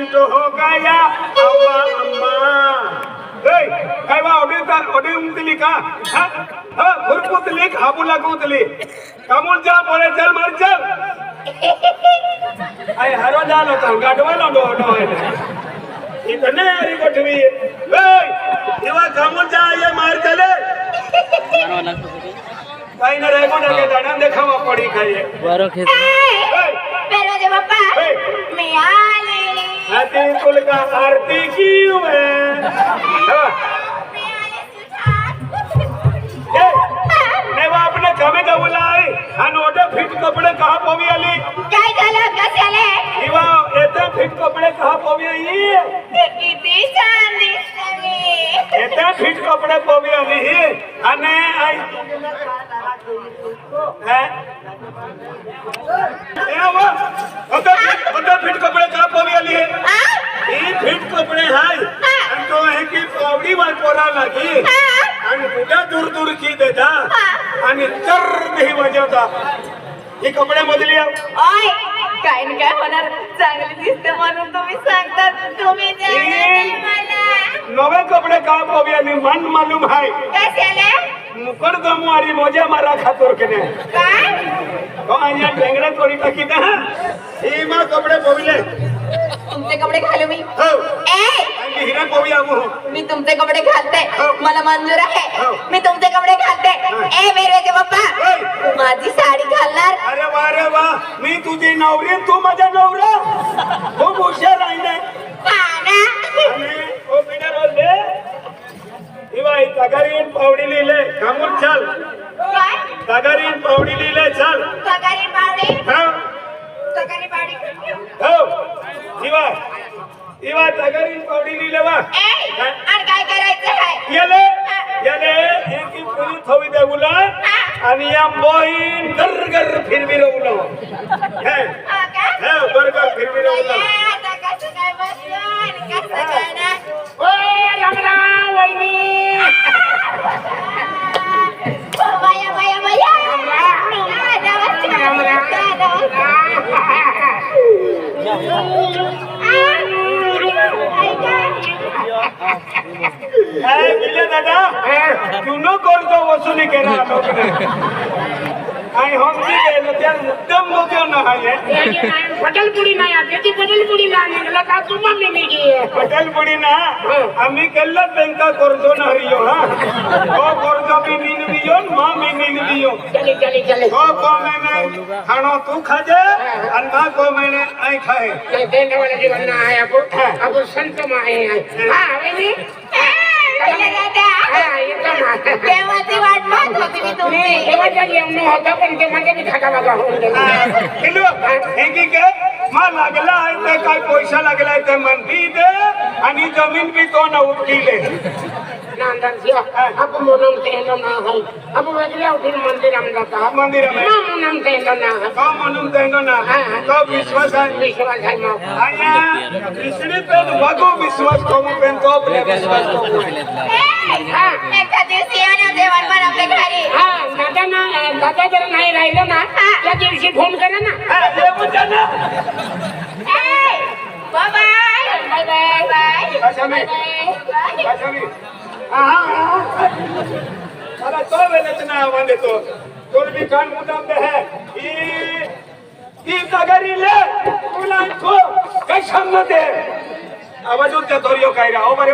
accident हो गया अम्मा अम्मा काय बा ऑडिओ दिली का घुरपुतली खाबू लागुतली कामून जा बोले चल मर चल आई हरो जालो तो गाडवालो डो इतने हरी कोठवी इवा कामून जा ये मार चले काही न रेगो डगे दाना देखावा पड़ी खाए बरो खेत pero de papá me ale आती कुल का आरती की मैं आपने कामे का बोलाई आणि ओटे फिट कपडे कहा पोवी आली काय झालं कशाले इवा येते फिट कपडे कहा पोवी आई किती छान दिसते येते फिट कपडे पोवी आली आणि आई होता फिट कपडे कहा पोवी आली ही फिट कपडे हाय आणि तो आहे की पावडी वाट पोरा लागी आणि कुठे दूर दूर की देता आणि चर नाही वाजवता ही कपडे बदली ओय काय न काय होणार चांगली दिसते म्हणून तुम्ही सांगतात तुम्ही नवे कपडे का पोवी आणि मन मालूम हाय कशाले मुकड गमवारी मोजा मारा खातोर के ने काय तो आया ढेंगडे तोडी टाकी ना ही मा कपडे पोविले तुमचे कपडे घालू मी हो ए आणि हिरा पोवी आमू मी तुमचे कपडे घालते मला मंजूर आहे मी तुमचे कपडे घालते ए मेरे बाप्पा माझी साडी घालणार अरे वा मी तुझी नवरी तू माझा नवरा खूप हुशार आहे ना आणि ओ बिना बोलले इवाई तगारीन पावडी लिहिले कामून चल काय तगारीन पावडी लिहिले चल तगारी पावडी हा तगारी पावडी हो इवा तगारीन पावडी लिहिले वा ए आणि काय करायचं आहे याले एक एक पुरी थोवी दे उलट आणि या मोहीन गरगर फिरविरवलं हे बरगर फिरविरवलं आता कसं काय बसलं कसं काय ना ओय रामरा वहिनी बाया मिले दादा तू न करतो वसुली केला आणि हम भी गेलो त्या मुद्दम मोक्यो न आहे पटलपुडी नाही आते ती पटलपुडी ला निघला का तुम्हा मी निघी पटलपुडी ना आम्ही केल्ला बँका करतो ना हरियो हा ओ करतो भी नीन दियो मा मी नीन दियो चले को मैंने खानो तू खाजे आणि मा को मैंने आई खाए ते देने वाले जीवन ना आहे आपण संत मा आहे हा वहिनी देवाची वाट पाहत होती मी तुम्ही देवाच्या जेवण होतं पण ते म्हणजे मी खाता बघा होऊन किलो हे की के मा लागला आहे ते काय पैसा लागलाय ते म्हणती दे आणि जमीन भी तो न उठीले नांदन सिया आपण म्हणून तेनो ना आहे आपण वेगळ्या उठून मंदिरात जाता मंदिरामध्ये म्हणून तेनो ना आहे का म्हणून तेनो ना तो विश्वास आहे मग आया इसने पे वगो विश्वास को पेन तो अपने विश्वास को एका दिवशी या ना देवान पण आपल्या घरी दादा जर नाही राहिलं ना त्या दिवशी फोन करा ना देव जाना बाय बाय अच्छा मी अरे तो वेळेच ना आवाज देतो तो भी कान मुदाम दे है ई तगारी ले तुला को काय सांग दे आवाज उठता तोरियो काय रा ओ बारे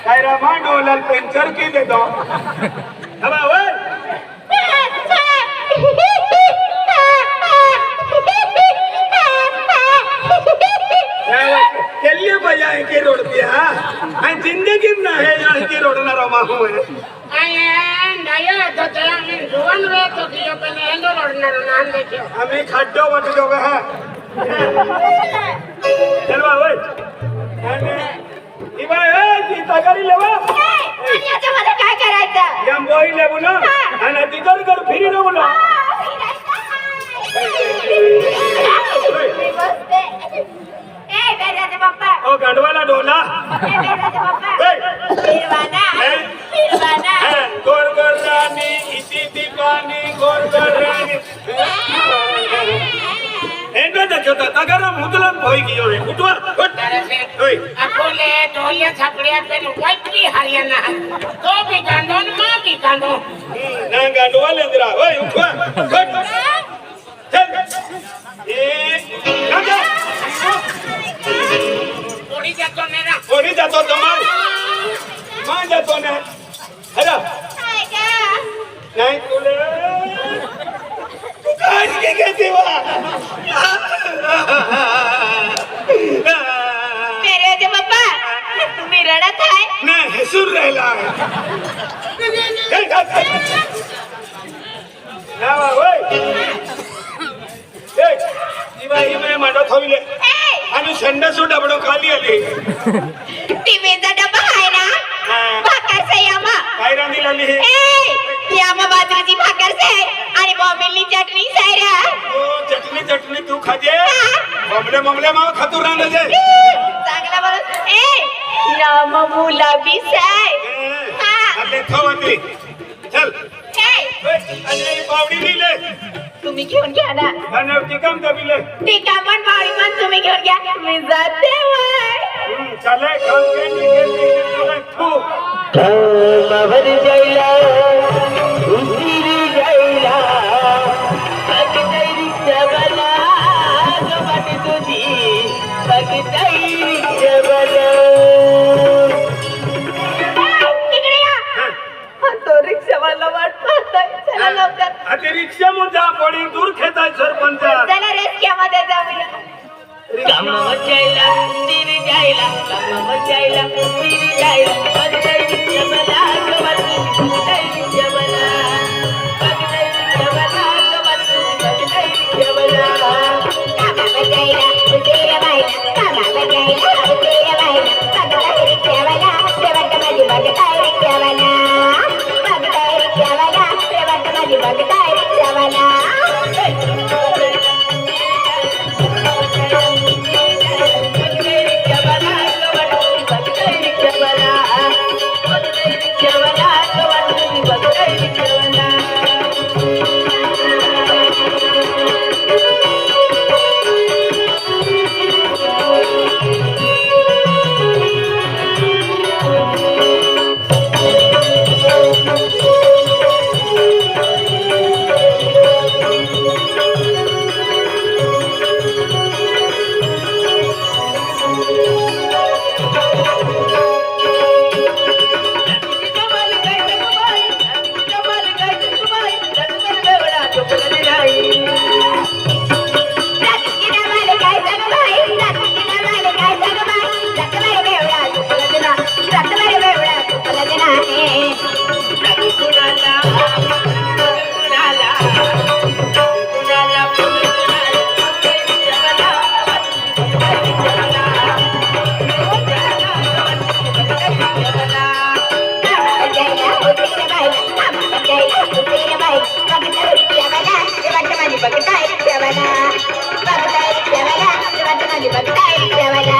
काय रा मांडोलाल पेंचर की दे दो हवा ओए केल्ले बजाय के रोड दिया आणि जिंदगी ना है जाय के रोडणार माहू है आम्ही खाड्डो वाटतो बघ हा चल बा ओय आणि इबा ए ती तगारी लेवा याच्यामध्ये काय करायचं या मोई लेबू ना आणि तिकर कर फिरी न बोला बाप्पा ओ गाडवाला डोला बाप्पा निर्वाणा गोर गोर राणी इति ठिकाणी गोर गोर राणी एंडो देखो अगर मुदलन होई गयो है उठवा उठ ओए अकोले ढोलिया छपड़िया पे वाइटली हरियाणा तो भी गांडो मां भी गांडो ना गांडवा लेंदरा ओए उठवा उठ चल ए आजा ओडी जातो नेरा ओडी जातो तमार मां जातो ना हरा नहीं तुले आज के कहते वा मेरे जे पप्पा तुम्ही रडत आहे मैं हसूर रहला ना ओए देख जीवा ही मैं माडो थोइले आणि संडासो डबडो खाली आली टिफिनचा डबा आहे ना भाकर से यामा काय रांदी लाली हे यामा बाजरीची भाकर से आणि बॉम्बेली चटणी सायरा ओ चटणी चटणी तू खाजे बमले बमले माव खातू राहणं जे चांगला बोल नाम मुलाबी साय अरे थोवती चल आणि पावडी दिले तुम्ही घेऊन घ्या ना आणि ती काम दबिले ठीक आहे पण पावडी पण तुम्ही घेऊन घ्या मी जाते वाय चले काम के निके तू मवर जायला उशिरी जायला बगतरी जबला गवट तुझी बगतरी जबला तिकडे या तो रिक्षावाला वाट पाहताय चला लवकर आता रिक्षा मध्ये पडी दूर खेताय सरपंच चला रेस्क्यामध्ये जाऊया काम जायला उशिरी जायला काम जायला उशिरी जायला बगतरी जबला गवट तुझी जबला बगतरी जबला गवट तुझी जबला कामा बजायला उशीर व्हायला कामा बजायला उशीर व्हायला बघताय रिक्षावाला शेवट माझी बघताय रिक्षावाला बघताय रिक्षावाला शेवट माझी बघताय रिक्षावाला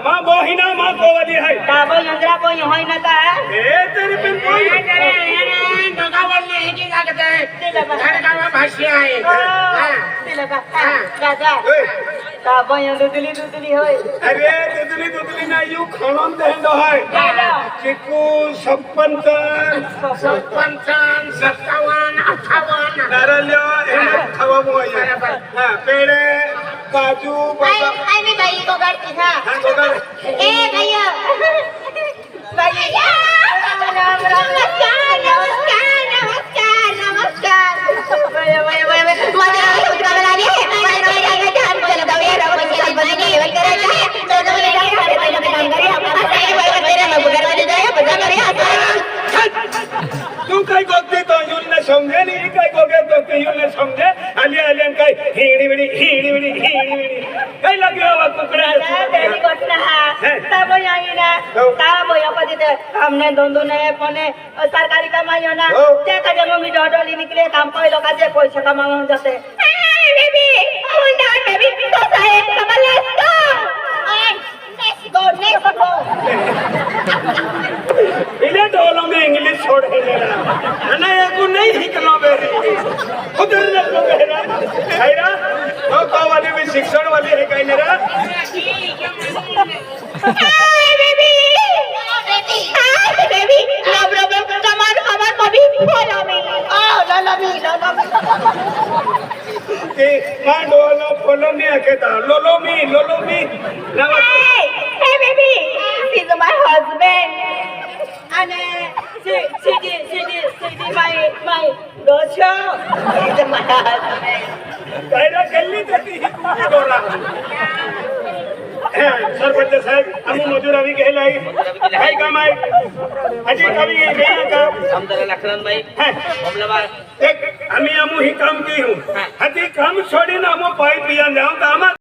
मां बोहिना मां कोवली है डाबल नजरा कोई होई ना का ए तेरी पिन कोई दोघांवरनं हे की लागत आहे धडकावा भाष्य आहे दादा डाबल दुदली होय अरे दुदली ना यू खाणों देंदो है चिकू 56 58 नारळ्यो हे खावा मोय हां पेड़े काजू बदाम आई मी बाई को करती हां ए भैया भैया नमस्कार माझ्या समजे नाही काय गोगे तो ते समजे आली आली आणि काय हिडी विडी काय लगे हवा कुकड्या very good ना तब यही ना तब यो पदी ते हमने दोनों ने पने सरकारी कमाई ना ते कजे मम्मी डोडोली निकले काम कोई लोग जे पैसा कमावन जाते बेबी hold on baby तो साहे come on let's go इले डोलो में इंग्लिश छोड़ है लेना ना ये को नहीं हिकनो बेरी उधर न को बेरा हैरा तो वाली भी शिक्षण वाली है कहीं ना Hi baby no problem come on baby follow me oh follow me कि मां डोलो फॉलो मी अकेता लोलो मी ना hey baby this is my husband and she my docho this is my husband कायदा गल्ली देती ही डोला सरपंच साहेब आम्ही मजुरावी घ्यायला काय काम आहे अजी कवी घ्या का आमदार लखनऊ भाई हमला बार एक आम्ही ही काम की हूँ हती काम छोड़ी ना हम पाइप पिया जाऊं तो